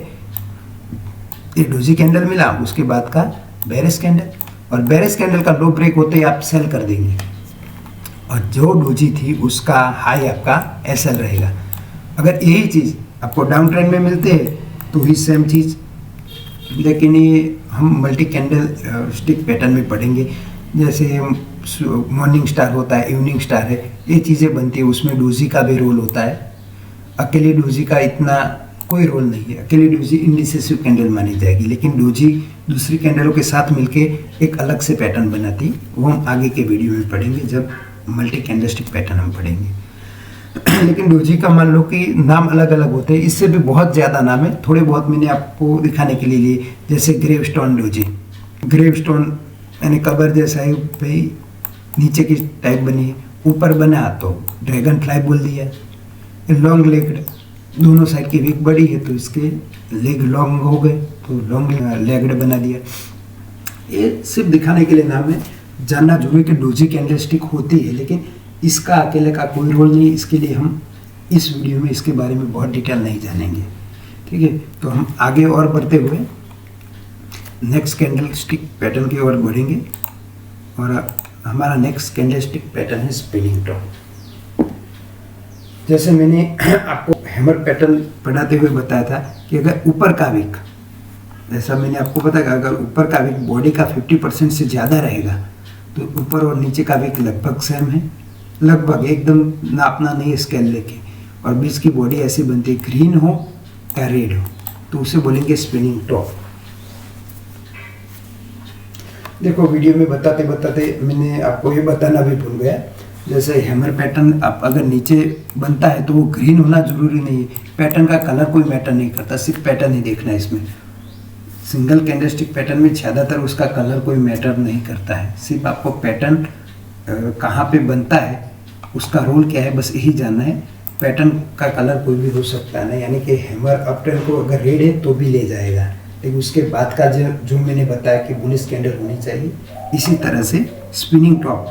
ये डोजी कैंडल मिला, उसके बाद का बेरिश कैंडल, और बेरिश कैंडल का लो ब्रेक होते ही आप सेल कर देंगे, और जो डोजी थी उसका हाई आपका एसएल रहेगा। अगर यही चीज़ आपको डाउन ट्रेंड में मिलते हैं तो ही सेम चीज़, लेकिन ये हम मल्टी कैंडल स्टिक पैटर्न में पढ़ेंगे। जैसे मॉर्निंग स्टार होता है, इवनिंग स्टार है, ये चीज़ें बनती है, उसमें डोजी का भी रोल होता है। अकेले डोजी का इतना कोई रोल नहीं है, अकेली डोजी इंडिसेसिव कैंडल मानी जाएगी, लेकिन डोजी दूसरी कैंडलों के साथ मिलके एक अलग से पैटर्न बनाती, वो हम आगे के वीडियो में पढ़ेंगे जब मल्टी कैंडलस्टिक पैटर्न हम पढ़ेंगे। लेकिन डोजी का मान लो कि नाम अलग अलग होते हैं, इससे भी बहुत ज़्यादा नाम है, थोड़े बहुत मैंने आपको दिखाने के लिए लिए। जैसे ग्रेवस्टोन डोजी, ग्रेवस्टोन यानी कबर जैसा है भाई, नीचे की टाइप बनी है, ऊपर बना तो ड्रैगन फ्लाई बोल दिया। लॉन्ग लेग्ड, दोनों साइड की विक बड़ी है तो इसके लेग लॉन्ग हो गए, तो लॉन्ग लेग्ड बना दिया। ये सिर्फ दिखाने के लिए नाम है, जानना जरूरी कि डोजी कैंडलस्टिक होती है, लेकिन इसका अकेले का कोई रोल नहीं। इसके लिए हम इस वीडियो में इसके बारे में बहुत डिटेल नहीं जानेंगे। ठीक है, तो हम आगे और बढ़ते हुए नेक्स्ट कैंडलस्टिक पैटर्न की ओर बढ़ेंगे, और हमारा नेक्स्ट कैंडलस्टिक पैटर्न है स्पिनिंग टॉप। जैसे मैंने आपको हैमर पैटर्न पढ़ाते हुए बताया था कि अगर ऊपर का विक, जैसा मैंने आपको बताया, अगर ऊपर का विक बॉडी का 50% से ज़्यादा रहेगा तो ऊपर और नीचे का विक लगभग सेम है, लगभग एकदम नापना नहीं स्केल लेके, और बीच की बॉडी ऐसी बनती है ग्रीन हो या रेड हो, तो उसे बोलेंगे स्पिनिंग टॉप। देखो वीडियो में बताते बताते मैंने आपको ये बताना भी भूल गया, जैसे हैमर पैटर्न आप अगर नीचे बनता है तो वो ग्रीन होना जरूरी नहीं है, पैटर्न का कलर कोई मैटर नहीं करता, सिर्फ पैटर्न ही देखना है। इसमें सिंगल कैंडलस्टिक पैटर्न में ज़्यादातर उसका कलर कोई मैटर नहीं करता है, सिर्फ आपको पैटर्न कहाँ पे बनता है, उसका रोल क्या है, बस यही जानना है। पैटर्न का कलर कोई भी हो सकता है ना, यानी कि हैमर अप ट्रेंड को अगर रेड है तो भी ले जाएगा, लेकिन उसके बाद का जो मैंने बताया कि बुलिश कैंडल होनी चाहिए। इसी तरह से स्पिनिंग टॉप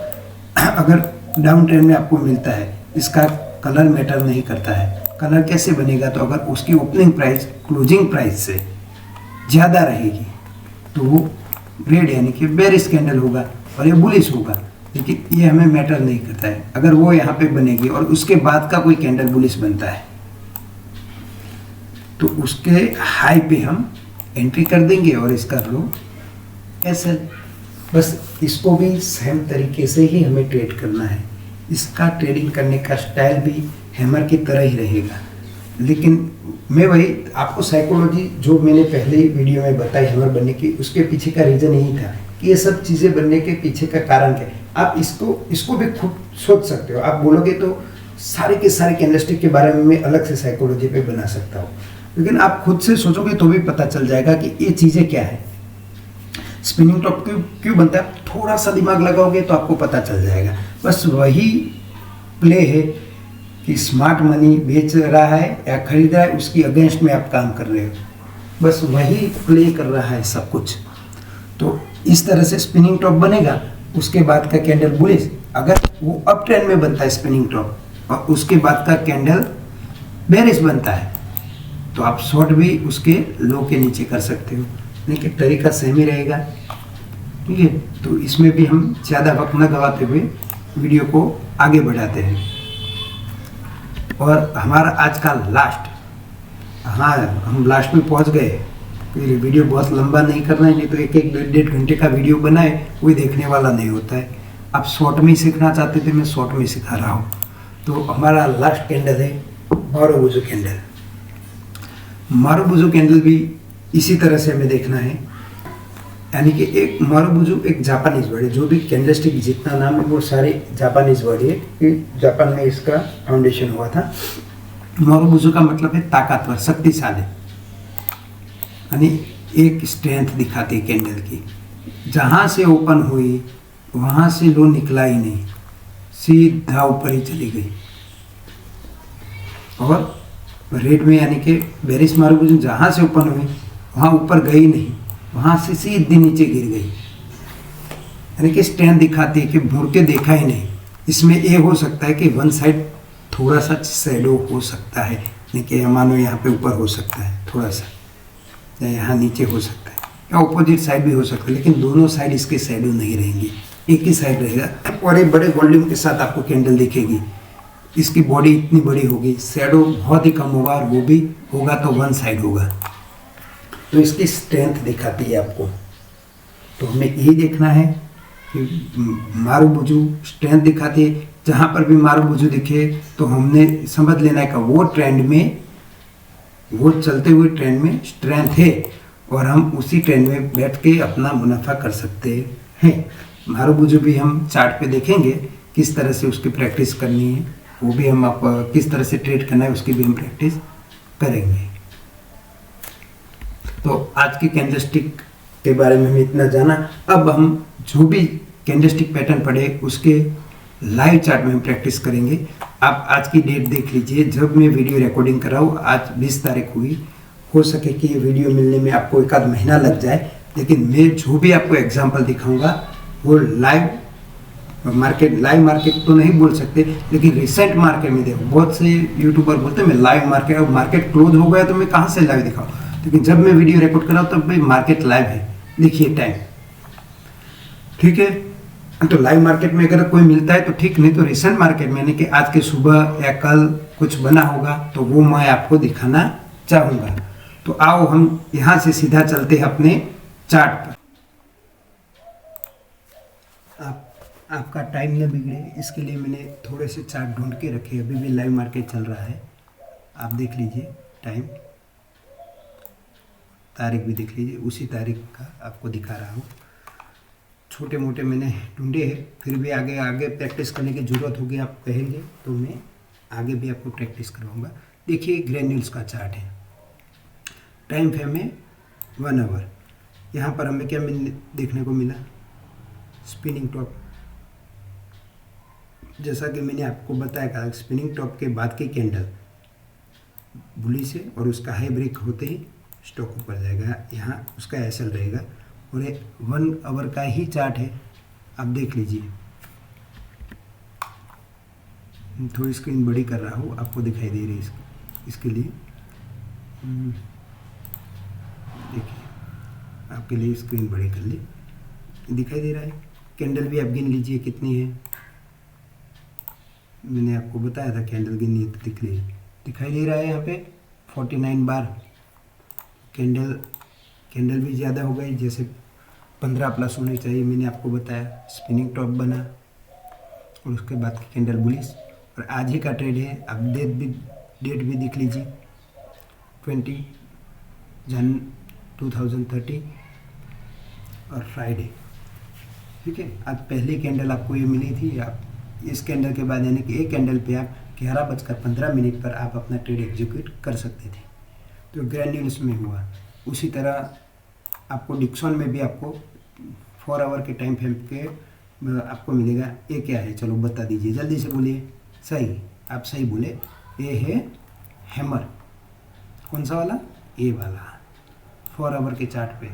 अगर डाउन ट्रेंड में आपको मिलता है, इसका कलर मैटर नहीं करता है। कलर कैसे बनेगा, तो अगर उसकी ओपनिंग प्राइस क्लोजिंग प्राइस से ज़्यादा रहेगी तो वो रेड यानी कि बेरिश कैंडल होगा और ये बुलिश होगा, लेकिन ये हमें मैटर नहीं करता है। अगर वो यहाँ पे बनेगी और उसके बाद का कोई कैंडल बुलिश बनता है तो उसके हाई पे हम एंट्री कर देंगे और इसका लो एसएल। बस इसको भी सेम तरीके से ही हमें ट्रेड करना है। इसका ट्रेडिंग करने का स्टाइल भी हैमर की तरह ही रहेगा, लेकिन मैं वही आपको साइकोलॉजी जो मैंने पहले ही वीडियो में बताई हैमर बनने की, उसके पीछे का रीज़न यही था कि ये सब चीज़ें बनने के पीछे का कारण क्या है। आप इसको भी खुद सोच सकते हो, आप बोलोगे तो सारे के सारे कैंडलस्टिक के बारे में मैं अलग से साइकोलॉजी पे बना सकता हूँ, लेकिन आप खुद से सोचोगे तो भी पता चल जाएगा कि ये चीज़ें क्या है। स्पिनिंग टॉप क्यों बनता है, थोड़ा सा दिमाग लगाओगे तो आपको पता चल जाएगा। बस वही प्ले है कि स्मार्ट मनी बेच रहा है या खरीद रहा है, उसकी अगेंस्ट में आप काम कर रहे हो, बस वही प्ले कर रहा है सब कुछ। तो इस तरह से स्पिनिंग टॉप बनेगा। उसके बाद का कैंडल बुलिश, अगर वो अप ट्रेंड में बनता है स्पिनिंग टॉप, और उसके बाद का कैंडल बेरिश बनता है, तो आप शॉर्ट भी उसके लो के नीचे कर सकते हो, लेकिन तरीका सेम ही रहेगा। ठीक है, तो इसमें भी हम ज़्यादा वक्त न गवाते हुए वीडियो को आगे बढ़ाते हैं। और हमारा आज का लास्ट, हाँ हम लास्ट में पहुंच गए। ये वीडियो बहुत लंबा नहीं करना है, नहीं तो एक एक डेढ़ घंटे का वीडियो बनाए कोई देखने वाला नहीं होता है। आप शॉर्ट में ही सीखना चाहते थे, मैं शॉर्ट में ही सिखा रहा हूँ। तो हमारा लास्ट कैंडल है मारुबुजू कैंडल। मारुबुजू कैंडल भी इसी तरह से हमें देखना है, यानी कि एक मारुबुजू एक जापानीज वर्ड है। जो भी कैंडलस्टिक जितना नाम है वो सारे जापानीज वर्ड है, कि जापान में इसका फाउंडेशन हुआ था। मारुबुजू का मतलब है ताकतवर, शक्तिशाली, यानी एक स्ट्रेंथ दिखाती है कैंडल की। जहाँ से ओपन हुई वहाँ से लो निकला ही नहीं, सीधा ऊपर ही चली गई। और रेड में यानी कि बेरिश मारुबुजू जहाँ से ओपन हुई वहाँ ऊपर गई नहीं, वहाँ से सीधी नीचे गिर गई, यानी कि स्ट्रेंथ दिखाती है कि मुड़ के देखा ही नहीं। इसमें ये हो सकता है कि वन साइड थोड़ा सा शैडो हो सकता है, यानी कि मानो यहाँ पे ऊपर हो सकता है थोड़ा सा, या यहाँ नीचे हो सकता है, या अपोजिट साइड भी हो सकता है, लेकिन दोनों साइड इसके शैडो नहीं रहेंगी, एक ही साइड रहेगा। और एक बड़े वॉल्यूम के साथ आपको कैंडल दिखेगी। इसकी बॉडी इतनी बड़ी होगी, शैडो बहुत ही कम होगा, और वो भी होगा तो वन साइड होगा, तो इसकी स्ट्रेंथ दिखाती है आपको। तो हमें यही देखना है कि मारुबुजू स्ट्रेंथ दिखाती है। जहाँ पर भी मारुबुजू दिखे तो हमने समझ लेना है कि वो ट्रेंड में, वो चलते हुए ट्रेंड में स्ट्रेंथ है, और हम उसी ट्रेंड में बैठ के अपना मुनाफा कर सकते हैं। मारुबुजू भी हम चार्ट पे देखेंगे किस तरह से उसकी प्रैक्टिस करनी है, वो भी हम आप किस तरह से ट्रेड करना है उसकी भी हम प्रैक्टिस करेंगे। तो आज की कैंडलस्टिक के बारे में हमें इतना जाना। अब हम जो भी कैंडलस्टिक पैटर्न पढ़े उसके लाइव चार्ट में हम प्रैक्टिस करेंगे। आप आज की डेट देख लीजिए, जब मैं वीडियो रिकॉर्डिंग कर रहा हूँ, आज 20 तारीख हुई। हो सके कि ये वीडियो मिलने में आपको एक आध महीना लग जाए, लेकिन मैं जो भी आपको एग्जांपल दिखाऊंगा वो लाइव मार्केट तो नहीं बोल सकते, लेकिन रिसेंट मार्केट में देखो। बहुत से यूट्यूबर बोलते हैं मैं लाइव मार्केट क्लोज हो गया तो मैं कहाँ से लाइव दिखाऊँ, लेकिन जब मैं वीडियो रिकॉर्ड कर रहा हूँ तब भाई मार्केट लाइव है, देखिए टाइम। ठीक है, तो लाइव मार्केट में अगर कोई मिलता है तो ठीक, नहीं तो रिसेंट मार्केट में, यानी कि आज के सुबह या कल कुछ बना होगा तो वो मैं आपको दिखाना चाहूँगा। तो आओ हम यहाँ से सीधा चलते हैं अपने चार्ट पर। आपका टाइम न बिगड़े इसके लिए मैंने थोड़े से चार्ट ढूंढ के रखे। अभी भी लाइव मार्केट चल रहा है, आप देख लीजिए टाइम, तारीख भी देख लीजिए, उसी तारीख का आपको दिखा रहा हूँ। छोटे मोटे मैंने ढूंढे हैं, फिर भी आगे प्रैक्टिस करने की ज़रूरत होगी, आप कहेंगे तो मैं आगे भी आपको प्रैक्टिस करवाऊँगा। देखिए ग्रैन्यूल्स का चार्ट है, टाइम फ्रेम में 1 आवर। यहाँ पर हमें क्या देखने को मिला, स्पिनिंग टॉप। जैसा कि मैंने आपको बताया था, स्पिनिंग टॉप के बाद की कैंडल बुलिश है, और उसका हाई ब्रेक होते ही स्टॉक ऊपर जाएगा, यहाँ उसका एसएल रहेगा। और ये 1 आवर का ही चार्ट है, आप देख लीजिए। थोड़ी स्क्रीन बड़ी कर रहा हूँ, आपको दिखाई दे रही है इसके लिए। देखिए आपके लिए स्क्रीन बड़ी कर ली, दिखाई दे रहा है। कैंडल भी आप गिन लीजिए कितनी है, मैंने आपको बताया था कैंडल गिननी तो दिखाई दे रहा है यहाँ पे 49 बार। कैंडल भी ज़्यादा हो गई, जैसे 15 प्लस होनी चाहिए, मैंने आपको बताया। स्पिनिंग टॉप बना और उसके बाद की कैंडल बुलिश, और आज ही का ट्रेड है। आप डेट भी देख लीजिए, 20 जन 2030 और फ्राइडे। ठीक है, आज पहली कैंडल आपको ये मिली थी। आप इस कैंडल के बाद, यानी कि एक कैंडल पे आप 11:15 पर आप अपना ट्रेड एग्जीक्यूट कर सकते थे। तो ग्रैन्यूल्स में हुआ उसी तरह। आपको डिक्सन में भी आपको 4 आवर के टाइम फ्रेम के आपको मिलेगा। ये क्या है, चलो बता दीजिए, जल्दी से बोलिए। सही, आप सही बोले, ये है हैमर। कौन सा वाला, ये वाला 4 आवर के चार्ट पे।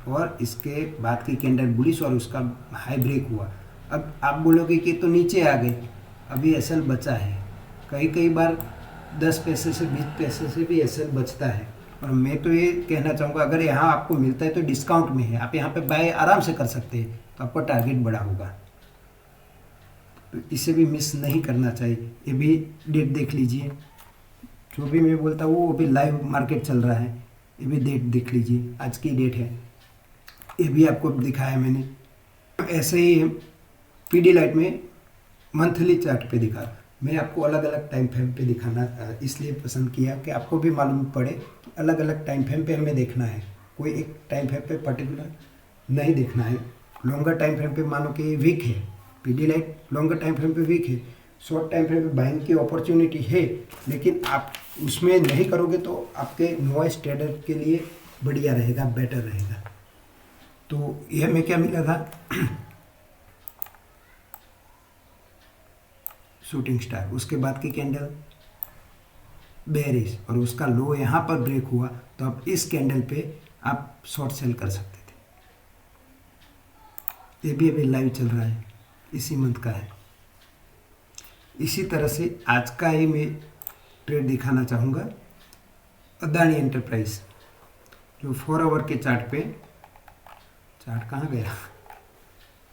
और इसके बाद की कैंडल बुलिश और उसका हाई ब्रेक हुआ। अब आप बोलोगे कि तो नीचे आ गए, अभी एसएल बचा है। कई बार 10 पैसे से 20 पैसे से भी एसएल बचता है। और मैं तो ये कहना चाहूँगा, अगर यहाँ आपको मिलता है तो डिस्काउंट में है, आप यहाँ पे बाय आराम से कर सकते हैं, तो आपका टारगेट बड़ा होगा। तो इसे भी मिस नहीं करना चाहिए। ये भी डेट देख लीजिए, जो भी मैं बोलता हूँ वो भी लाइव मार्केट चल रहा है। ये भी डेट देख लीजिए, आज की डेट है, ये भी आपको दिखाया मैंने। ऐसे ही पीडीलाइट में मंथली चार्ट पे दिखा। मैं आपको अलग अलग टाइम फ्रेम पे दिखाना इसलिए पसंद किया कि आपको भी मालूम पड़े कि अलग अलग टाइम फ्रेम पे हमें देखना है, कोई एक टाइम फ्रेम पे पर्टिकुलर नहीं देखना है। लॉन्गर टाइम फ्रेम पे मानो कि वीक है, पीडीलाइट लॉन्गर टाइम फ्रेम पे वीक है, शॉर्ट टाइम फ्रेम पे बाइंग की अपॉर्चुनिटी है, लेकिन आप उसमें नहीं करोगे तो आपके नॉइस ट्रेडर के लिए बढ़िया रहेगा, बेटर रहेगा। तो यह हमें क्या मिला था, शूटिंग स्टार। उसके बाद की कैंडल बेरिश और उसका लो यहाँ पर ब्रेक हुआ, तो आप इस कैंडल पे आप शॉर्ट सेल कर सकते थे। ये भी अभी लाइव चल रहा है, इसी मंथ का है। इसी तरह से आज का ही मैं ट्रेड दिखाना चाहूँगा, अदानी एंटरप्राइज, जो 4 आवर के चार्ट पे, चार्ट कहाँ गया,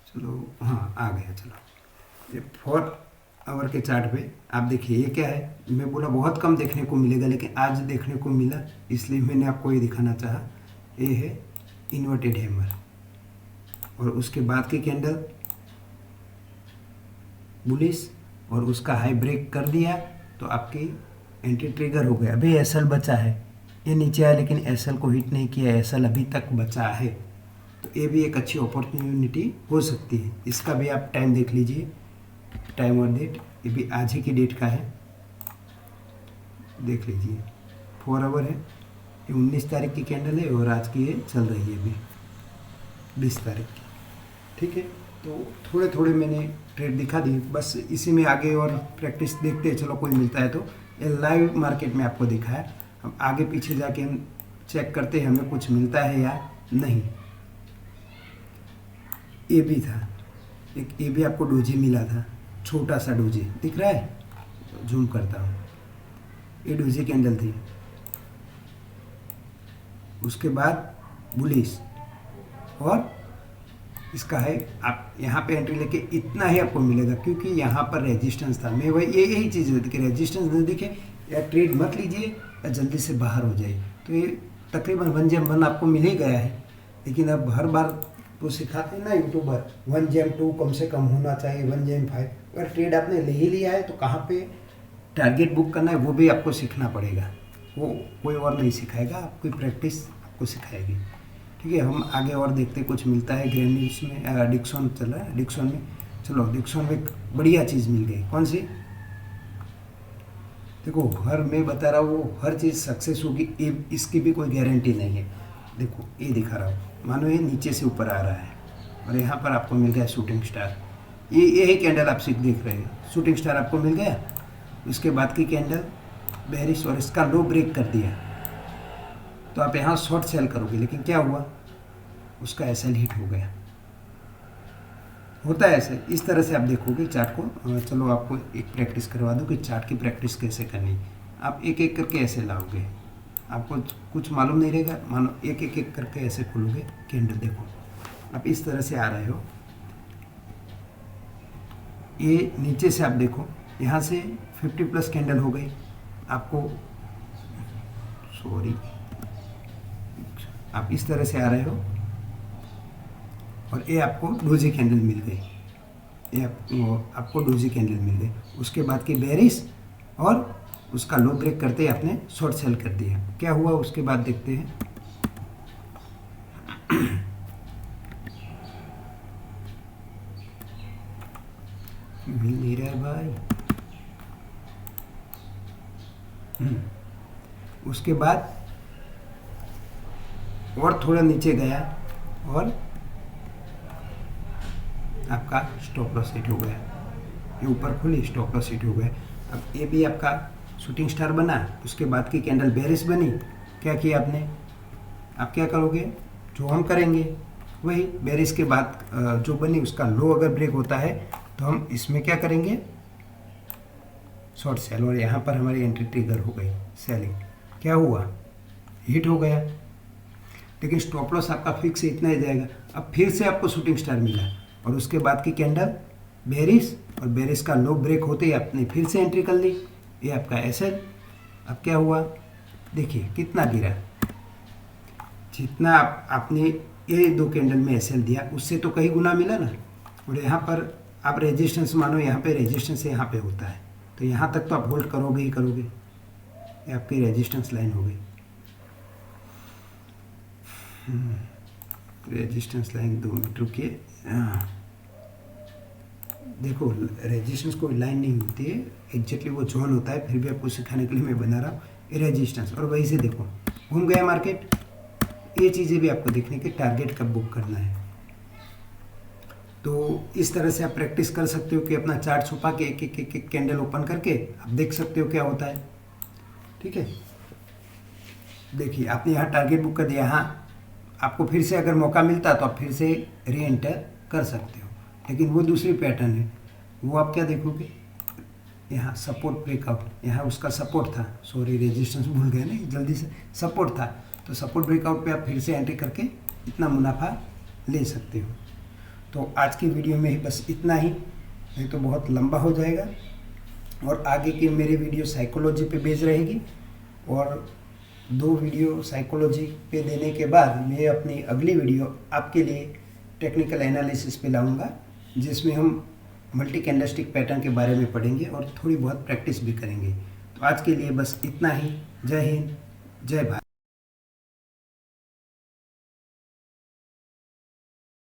चलो हाँ आ गया, चलो ये 4 आवर के चार्ट पे आप देखिए। ये क्या है, मैं बोला बहुत कम देखने को मिलेगा, लेकिन आज देखने को मिला, इसलिए मैंने आपको ये दिखाना चाहा। ये है इन्वर्टेड हैमर और उसके बाद की कैंडल बुलिश और उसका हाई ब्रेक कर दिया, तो आपकी एंट्री ट्रिगर हो गया। अभी एसएल बचा है, ये नीचे आया लेकिन एसएल को हिट नहीं किया, एसएल अभी तक बचा है, तो ये भी एक अच्छी अपॉर्चुनिटी हो सकती है। इसका भी आप टाइम देख लीजिए, टाइम और डेट, ये भी आज ही की डेट का है, देख लीजिए। 4 आवर है, ये 19 तारीख की कैंडल है और आज की ये चल रही है अभी 20 तारीख की। ठीक है, तो थोड़े थोड़े मैंने ट्रेड दिखा दी, बस इसी में आगे और प्रैक्टिस देखते हैं, चलो कोई मिलता है तो। ये लाइव मार्केट में आपको दिखाया, हम आगे पीछे जाके हम चेक करते हैं हमें कुछ मिलता है या नहीं। ये भी था एक, ये भी आपको डोजी मिला था, छोटा सा डोजी दिख रहा है, जूम करता हूँ, ये डोजी कैंडल थी। उसके बाद बुलिश और इसका है, आप यहाँ पे एंट्री लेके इतना ही आपको मिलेगा, क्योंकि यहाँ पर रेजिस्टेंस था। मैं वही यही चीज़ होती कि रेजिस्टेंस न दिखे या ट्रेड मत लीजिए या जल्दी से बाहर हो जाए। तो ये तकरीबन 1 जैम 1 आपको मिल ही गया है, लेकिन अब हर बार तो सिखाते हैं ना यूट्यूबर 1 जैम 2 कम से कम होना चाहिए, 1 जैम 5। अगर ट्रेड आपने ले ही लिया है तो कहाँ पे टारगेट बुक करना है वो भी आपको सीखना पड़ेगा, वो कोई और नहीं सिखाएगा, आपकी प्रैक्टिस आपको सिखाएगी। ठीक है, हम आगे और देखते कुछ मिलता है। ग्रेन्यूल्स में डिक्सन चल रहा है, डिक्सन में चलो, डिक्सन में बढ़िया चीज़ मिल गई। कौन सी, देखो हर मैं बता रहा हूँ हर चीज़ सक्सेस होगी, इसकी भी कोई गारंटी नहीं है। देखो ये दिखा रहा हूँ, मानो ये नीचे से ऊपर आ रहा है और यहाँ पर आपको मिल गया शूटिंग स्टार। ये यही कैंडल आप देख रहे हैं, शूटिंग स्टार आपको मिल गया। उसके बाद की कैंडल बेरिश और इसका लो ब्रेक कर दिया, तो आप यहाँ शॉर्ट सेल करोगे, लेकिन क्या हुआ, उसका एसएल हिट हो गया। होता है ऐसे, इस तरह से आप देखोगे चार्ट को। चलो आपको एक प्रैक्टिस करवा दूँ कि चार्ट की प्रैक्टिस कैसे करनी। आप एक एक करके ऐसे लाओगे, आपको कुछ मालूम नहीं रहेगा, मानो एक एक करके ऐसे खोलोगे कैंडल। देखो आप इस तरह से आ रहे हो, ये नीचे से आप देखो, यहाँ से 50+ कैंडल हो गई आपको, सॉरी, आप इस तरह से आ रहे हो और ये आपको डोजी कैंडल मिल गई, ये आपको डोजी कैंडल मिल गई। उसके बाद की बेरिश और उसका लो ब्रेक करते ही आपने शॉर्ट सेल कर दिया। क्या हुआ उसके बाद देखते हैं। मिल नहीं रहा है भाई। उसके बाद और थोड़ा नीचे गया और आपका स्टॉप लॉस हिट हो गया, ये ऊपर खुली स्टॉप लॉस हिट हो गया। अब ये भी आपका शूटिंग स्टार बना। उसके बाद की कैंडल बेरिश बनी। क्या किया आपने, आप क्या करोगे, जो हम करेंगे वही बेरिस के बाद जो बनी उसका लो अगर ब्रेक होता है तो हम इसमें क्या करेंगे, शॉर्ट सेल, और यहाँ पर हमारी एंट्री ट्रिगर हो गई सेलिंग। क्या हुआ, हिट हो गया, लेकिन स्टॉप लॉस आपका फिक्स इतना ही जाएगा। अब फिर से आपको शूटिंग स्टार मिला और उसके बाद की कैंडल बेरिस, और बेरिस का लो ब्रेक होते ही आपने फिर से एंट्री कर ली, ये आपका एसएल। अब क्या हुआ, देखिए कितना गिरा, जितना आपने ये 2 कैंडल में एसएल दिया उससे तो कई गुना मिला ना। और यहाँ पर आप रेजिस्टेंस मानो, यहाँ पे रेजिस्टेंस यहाँ पे होता है, तो यहाँ तक तो आप होल्ड करोगे ही करोगे, ये आपकी रेजिस्टेंस लाइन हो गई। रेजिस्टेंस लाइन 2 मिनट रुकिए, देखो रेजिस्टेंस कोई लाइन नहीं होती है, एग्जैक्टली वो जोन होता है, फिर भी आपको सिखाने के लिए मैं बना रहा हूँ ये रेजिस्टेंस। और वहीं से देखो घूम गया मार्केट, ये चीज़ें भी आपको देखने के टारगेट कब बुक करना है। तो इस तरह से आप प्रैक्टिस कर सकते हो कि अपना चार्ट छुपा के एक कैंडल ओपन करके आप देख सकते हो क्या होता है। ठीक है, देखिए आपने यहाँ टारगेट बुक कर दिया, यहाँ आपको फिर से अगर मौका मिलता तो आप फिर से री एंटर कर सकते हो, लेकिन वो दूसरी पैटर्न है। वो आप क्या देखोगे, यहाँ सपोर्ट ब्रेकआउट, यहाँ उसका सपोर्ट था, सॉरी रेजिस्टेंस भूल गए नहीं जल्दी से, सपोर्ट था, तो सपोर्ट ब्रेकआउट पे आप फिर से एंट्री करके इतना मुनाफा ले सकते हो। तो आज की वीडियो में ही बस इतना ही, नहीं तो बहुत लंबा हो जाएगा। और आगे की मेरी वीडियो साइकोलॉजी पे बेस्ड रहेगी, और 2 वीडियो साइकोलॉजी पे देने के बाद मैं अपनी अगली वीडियो आपके लिए टेक्निकल एनालिसिस पे लाऊंगा, जिसमें हम मल्टी कैंडलस्टिक पैटर्न के बारे में पढ़ेंगे और थोड़ी बहुत प्रैक्टिस भी करेंगे। तो आज के लिए बस इतना ही। जय हिंद, जय भारत।